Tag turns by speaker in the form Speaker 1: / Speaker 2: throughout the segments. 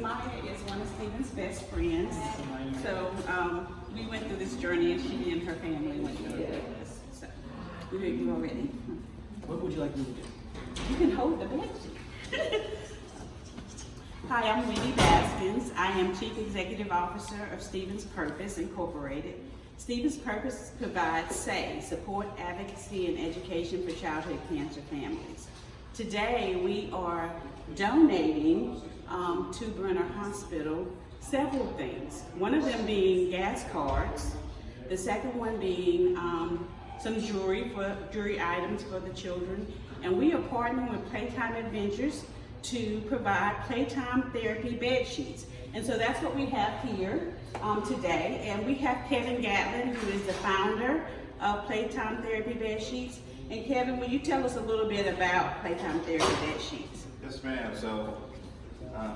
Speaker 1: Samaya is one of Stephen's best friends. So we went through this journey, and she and her family went through it with us. So we're ready.
Speaker 2: What would you like me to do?
Speaker 1: You can hold the bed sheet. Hi, I'm Wendy Baskins. I am Chief Executive Officer of Stephen's Purpose Incorporated. Stephen's Purpose provides SAY, support, advocacy, and education for childhood cancer families. Today, we are donating to Brenner Hospital several things. One of them being gas cards, the second one being some jewelry items for the children, and we are partnering with Playtime Adventures to provide playtime therapy bed sheets. And so that's what we have here today. And we have Kevin Gatlin, who is the founder of Playtime Therapy Bed Sheets. And Kevin, will you tell us a little bit about Playtime Therapy Bed Sheets?
Speaker 3: Yes, ma'am. So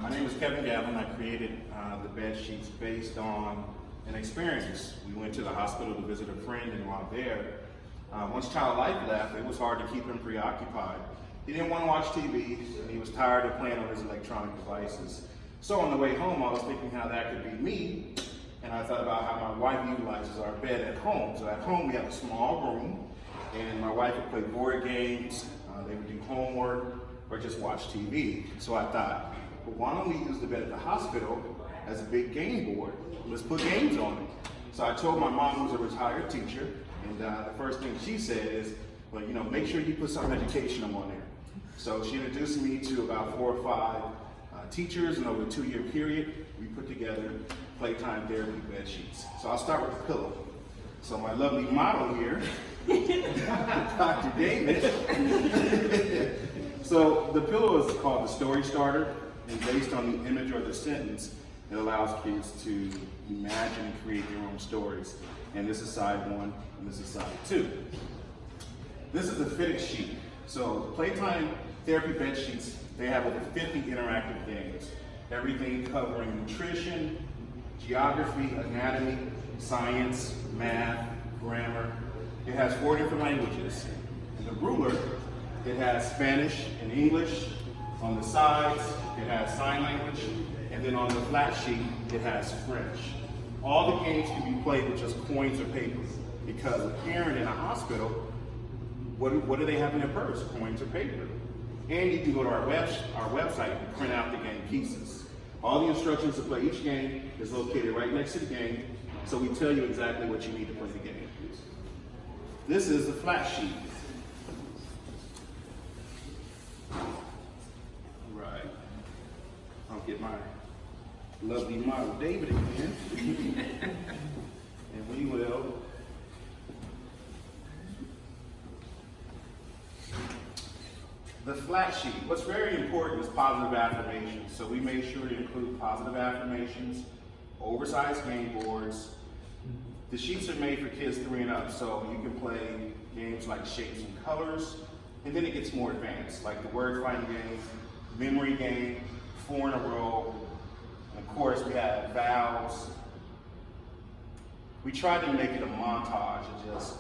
Speaker 3: my name is Kevin Gatlin. I created the bed sheets based on an experience. We went to the hospital to visit a friend, and while there, once Child Life left, it was hard to keep him preoccupied. He didn't want to watch TV, and he was tired of playing on his electronic devices. So on the way home, I was thinking how that could be me, and I thought about how my wife utilizes our bed at home. So at home, we have a small room, and my wife would play board games, they would do homework, or just watch TV. So I thought, well, why don't we use the bed at the hospital as a big game board? Let's put games on it. So I told my mom, who's a retired teacher, and the first thing she said is, well, you know, make sure you put some educational on there. So she introduced me to about 4 or 5 teachers, and over a 2-year period, we put together Playtime Therapy Bed Sheets. So I'll start with the pillow. So my lovely model here, Dr. David. So the pillow is called the Story Starter, and based on the image or the sentence, it allows kids to imagine and create their own stories. And this is side 1, and this is side 2. This is the fitted sheet. So Playtime Therapy Bed Sheets, they have over 50 interactive games. Everything covering nutrition, geography, anatomy, science, math, grammar. It has 4 different languages. And the ruler, it has Spanish and English. On the sides, it has sign language. And then on the flat sheet, it has French. All the games can be played with just coins or paper, because a parent in a hospital, what do they have in their purse? Coins or paper. And you can go to our website and print out the game pieces. All the instructions to play each game is located right next to the game, so we tell you exactly what you need to play the game. This is the flat sheet. Right. I'll get my lovely model David again. And we will the flat sheet. What's very important is positive affirmations. So we made sure to include positive affirmations, oversized game boards. The sheets are made for kids 3 and up, so you can play games like shapes and colors, and then it gets more advanced, like the word finding game, memory game, 4 in a row, and of course we have vowels. We tried to make it a montage of just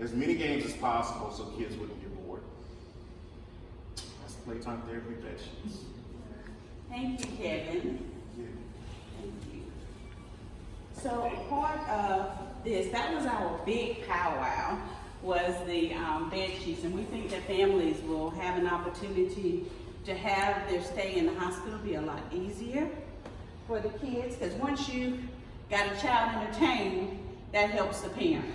Speaker 3: as many games as possible so kids wouldn't get bored. That's Playtime Therapy Bed Sheets.
Speaker 1: Thank you, Kevin. Thank you. So part of this, that was our big powwow, was the bed sheets, and we think that families will have an opportunity to have their stay in the hospital be a lot easier for the kids, because once you got a child entertained, that helps the parent.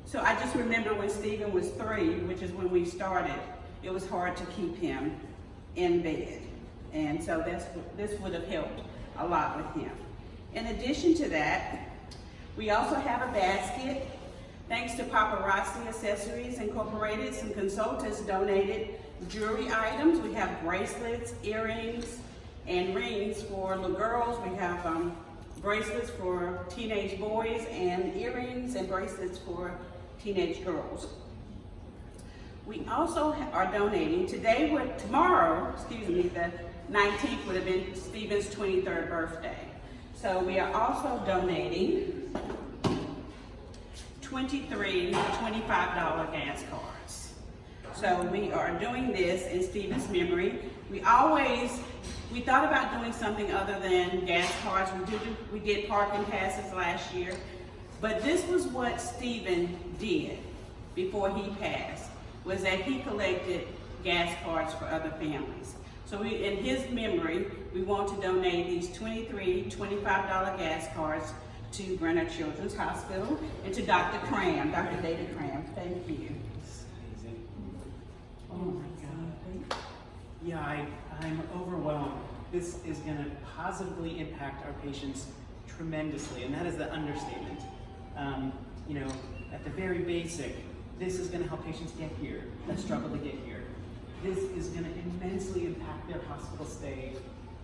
Speaker 1: So I just remember when Stephen was 3, which is when we started, it was hard to keep him in bed. And so this would have helped a lot with him. In addition to that, we also have a basket. Thanks to Paparazzi Accessories Incorporated, some consultants donated jewelry items. We have bracelets, earrings, and rings for little girls. We have bracelets for teenage boys, and earrings and bracelets for teenage girls. We also are donating tomorrow, the 19th would have been Stephen's 23rd birthday. So we are also donating 23 $25 gas cards. So we are doing this in Stephen's memory. We always We thought about doing something other than gas cards. We did parking passes last year, but this was what Stephen did before he passed, was that he collected gas cards for other families. So in his memory, we want to donate these 23 $25 gas cards to Brenner Children's Hospital and to Dr. Cram, Dr. David Cram. Thank you.
Speaker 2: It's amazing.
Speaker 1: Oh my God.
Speaker 2: Yeah, I'm overwhelmed. This is going to positively impact our patients tremendously, and that is the understatement. You know, at the very basic, this is going to help patients get here that struggle to get here. This is going to immensely impact their hospital stay,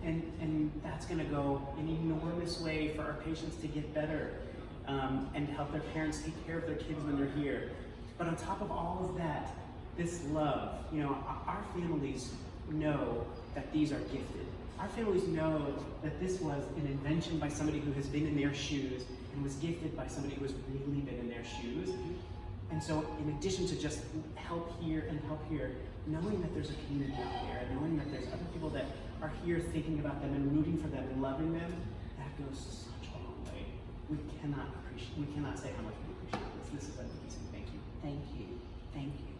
Speaker 2: and that's going to go an enormous way for our patients to get better and help their parents take care of their kids when they're here. But on top of all of that, this love, you know, our families know that these are gifted. Our families know that this was an invention by somebody who has been in their shoes and was gifted by somebody who has really been in their shoes. And so in addition to just help here and help here, knowing that there's a community out there, knowing that there's other people that are here thinking about them and rooting for them and loving them, that goes such a long way. We cannot say how much we appreciate this. This is amazing. Thank you.
Speaker 1: Thank you. Thank you.